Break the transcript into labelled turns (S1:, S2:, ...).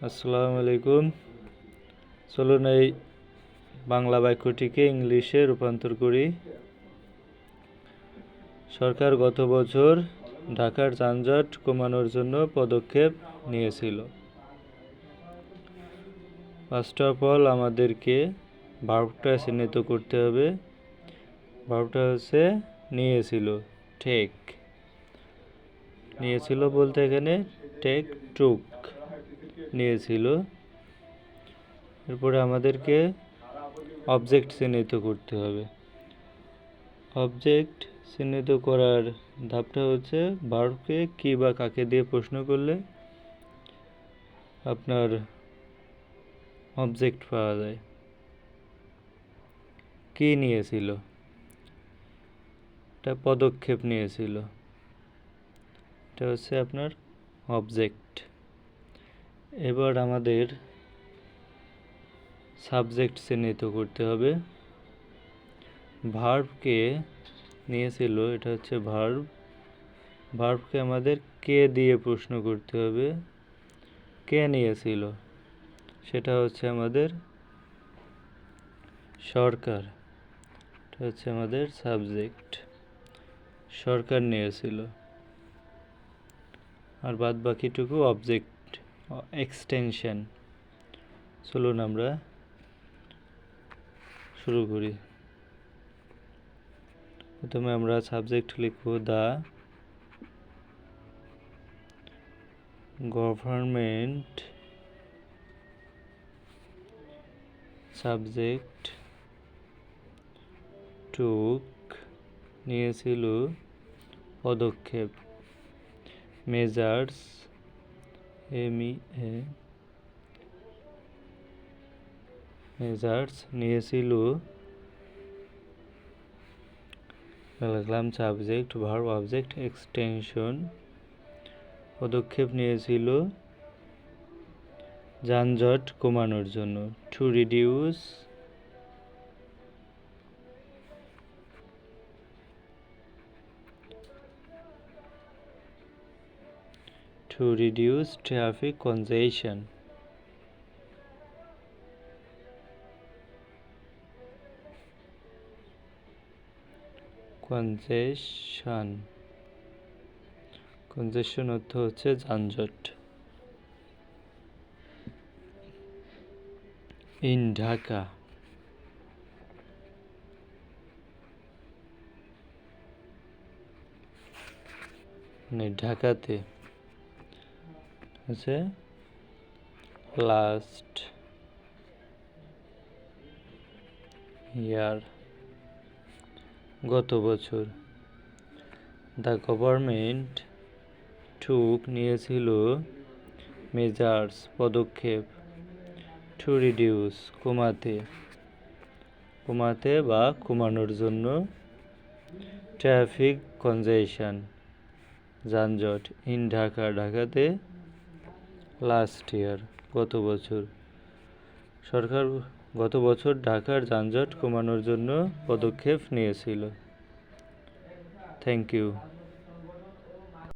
S1: আসসালামু আলাইকুম। চলুন এই বাংলা বাক্যটিকে ইংলিশে রূপান্তর করি। সরকার গত বছর ঢাকার যানজট কমানোর জন্য পদক্ষেপ নিয়েছিল। ফার্স্ট অফ অল আমাদেরকে ভার্বটা চিহ্নিত করতে হবে। ভার্বটা হচ্ছে নিয়েছিল, টেক। নিয়েছিল বলতে এখানে টেক, টুক নিয়েছিল। এরপরে আমাদেরকে অবজেক্ট চিহ্নিত করতে হবে। অবজেক্ট চিহ্নিত করার ধাপটা হচ্ছে ভার্বকে কি বা কাকে দিয়ে প্রশ্ন করলে আপনার অবজেক্ট পাওয়া যায়। কি নিয়েছিল? এটা পদক্ষেপ নিয়েছিল, এটা হচ্ছে আপনার অবজেক্ট। এবার আমাদের সাবজেক্ট চিহ্নিত করতে হবে। ভার্বকে নিয়েছিল, এটা হচ্ছে ভার্ব। ভার্বকে আমাদের কে দিয়ে প্রশ্ন করতে হবে। কে নিয়েছিল? সেটা হচ্ছে আমাদের সরকার। এটা হচ্ছে আমাদের সাবজেক্ট। সরকার নিয়েছিল। আর বাদ বাকিটুকু অবজেক্ট, এক্সটেনশন। চলুন আমরা শুরু করি। প্রথমে আমরা সাবজেক্ট লিখব দা গভর্নমেন্ট। সাবজেক্ট টুক নিয়েছিল পদক্ষেপ। মেজার্স, মেজার্স নিয়েছিল, লিখলাম সাবজেক্ট, ভার্ব, অবজেক্ট, এক্সটেনশন। পদক্ষেপ নিয়েছিল যানজট কমানোর জন্য, টু রিডিউস traffic congestion. কনজেশন অর্থ হচ্ছে যানজট। ইন ঢাকা, মানে ঢাকাতে হচ্ছে লাস্ট ইয়ার, গত বছর। দ্য গভর্নমেন্ট টুক নিয়েছিল মেজার্স পদক্ষেপ, টু রিডিউস কমাতে বা কমানোর জন্য, ট্রাফিক কনজেশন যানজট, ইন ঢাকা ঢাকাতে, লাস্ট ইয়ার গত বছর। সরকার গত বছর ঢাকার যানজট কমানোর জন্য পদক্ষেপ নিয়েছিল। Thank you.